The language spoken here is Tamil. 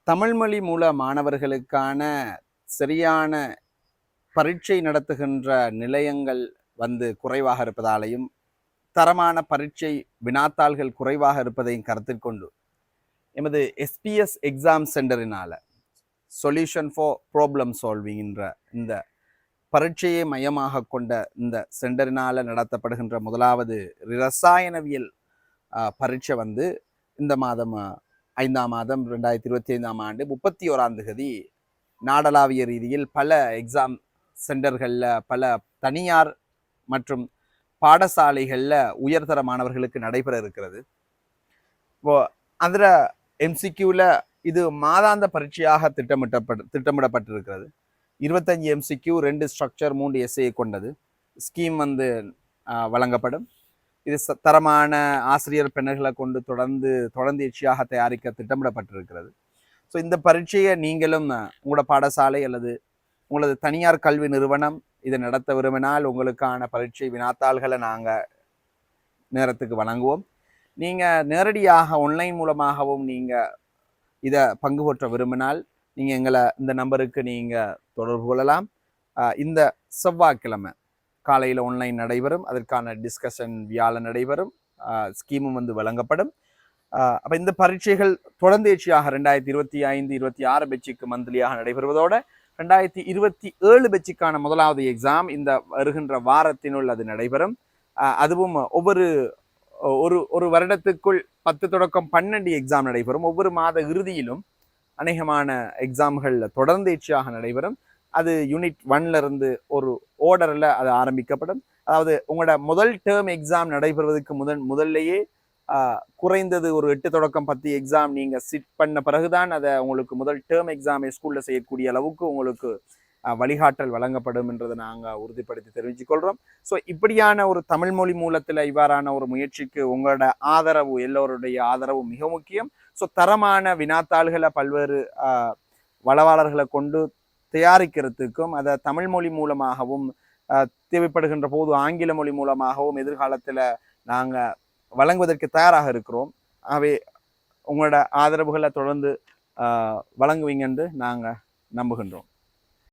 தமிழ்மொழி மூல மாணவர்களுக்கான சரியான பரீட்சை நடத்துகின்ற நிலையங்கள் குறைவாக இருப்பதாலையும் தரமான பரீட்சை வினாத்தாள்கள் குறைவாக இருப்பதையும் கருத்தில் கொண்டு எமது எஸ்பிஎஸ் எக்ஸாம் சென்டரினால சொல்யூஷன் ஃபார் ப்ராப்ளம் சால்விங் என்ற இந்த பரீட்சையை மையமாக கொண்ட இந்த சென்டரினால நடத்தப்படுகின்ற முதலாவது ரசாயனவியல் பரீட்சை இந்த மாதம் 5ஆம் மாதம் 2025ஆம் ஆண்டு 31ஆம் தேதி நாடளாவிய ரீதியில் பல எக்ஸாம் சென்டர்களில் பல தனியார் மற்றும் பாடசாலைகளில் உயர்தர மாணவர்களுக்கு நடைபெற இருக்கிறது. இப்போ அதில் எம்சிக்யூவில் இது மாதாந்த பரீட்சையாக திட்டமிடப்பட்டிருக்கிறது. 25 எம்சிக்யூ, 2 ஸ்ட்ரக்சர், 3 எஸ்ஏ கொண்டது. ஸ்கீம் வழங்கப்படும். இது தரமான ஆசிரியர் பெண்ணர்களை கொண்டு தொடர்ந்தேர்ச்சியாக தயாரிக்க திட்டமிடப்பட்டிருக்கிறது. ஸோ இந்த பரீட்சையை நீங்களும் உங்களோட பாடசாலை அல்லது உங்களது தனியார் கல்வி நிறுவனம் இதை நடத்த விரும்பினால் உங்களுக்கான பரீட்சை வினாத்தாள்களை நாங்கள் நேரத்துக்கு வழங்குவோம். நீங்கள் நேரடியாக ஆன்லைன் மூலமாகவும் நீங்கள் இதை பங்கு பெற்ற விரும்பினால் நீங்கள் எங்களை இந்த நம்பருக்கு நீங்கள் தொடர்பு கொள்ளலாம். இந்த செவ்வாய்க்கிழமை காலையில் ஆன்லைன் நடைபெறும். அதற்கான டிஸ்கஷன் வியாழன் நடைபெறும். ஸ்கீமும் வழங்கப்படும். அப்போ இந்த பரீட்சைகள் தொடர்ந்தேர்ச்சியாக 2025-26 பெட்சிக்கு மந்த்லியாக நடைபெறுவதோடு 2027 பெட்சிக்கான முதலாவது எக்ஸாம் இந்த வருகின்ற வாரத்தினுள் அது நடைபெறும். அதுவும் ஒரு வருடத்துக்குள் 10 தொடக்கம் 12 எக்ஸாம் நடைபெறும். ஒவ்வொரு மாத இறுதியிலும் அநேகமான எக்ஸாம்கள் தொடர்ந்தேர்ச்சியாக நடைபெறும். அது யூனிட் 1ல இருந்து ஒரு ஓர்டரில் அது ஆரம்பிக்கப்படும். அதாவது உங்களோட முதல் டேர்ம் எக்ஸாம் நடைபெறுவதற்கு முதல்லையே குறைந்தது ஒரு 8 தொடக்கம் 10 எக்ஸாம் நீங்கள் சிட் பண்ண பிறகுதான் அதை உங்களுக்கு முதல் டேர்ம் எக்ஸாமை ஸ்கூலில் செய்யக்கூடிய அளவுக்கு உங்களுக்கு வழிகாட்டல் வழங்கப்படும் என்றதை நாங்கள் உறுதிப்படுத்தி தெரிவிச்சுக்கொள்கிறோம். ஸோ இப்படியான ஒரு தமிழ் மொழி மூலத்தில் இவ்வாறான ஒரு முயற்சிக்கு உங்களோட ஆதரவு, எல்லோருடைய ஆதரவு மிக முக்கியம். ஸோ தரமான வினாத்தாள்களை பல்வேறு வளவாளர்களை கொண்டு தயாரிக்கிறதுக்கும் அதை தமிழ் மொழி மூலமாகவும் தேவைப்படுகின்ற போது ஆங்கில மொழி மூலமாகவும் எதிர்காலத்தில் நாங்கள் வழங்குவதற்கு தயாராக இருக்கிறோம். ஆகவே உங்களோட ஆதரவுகளை தொடர்ந்து வழங்குவீங்க என்று நாங்கள் நம்புகின்றோம்.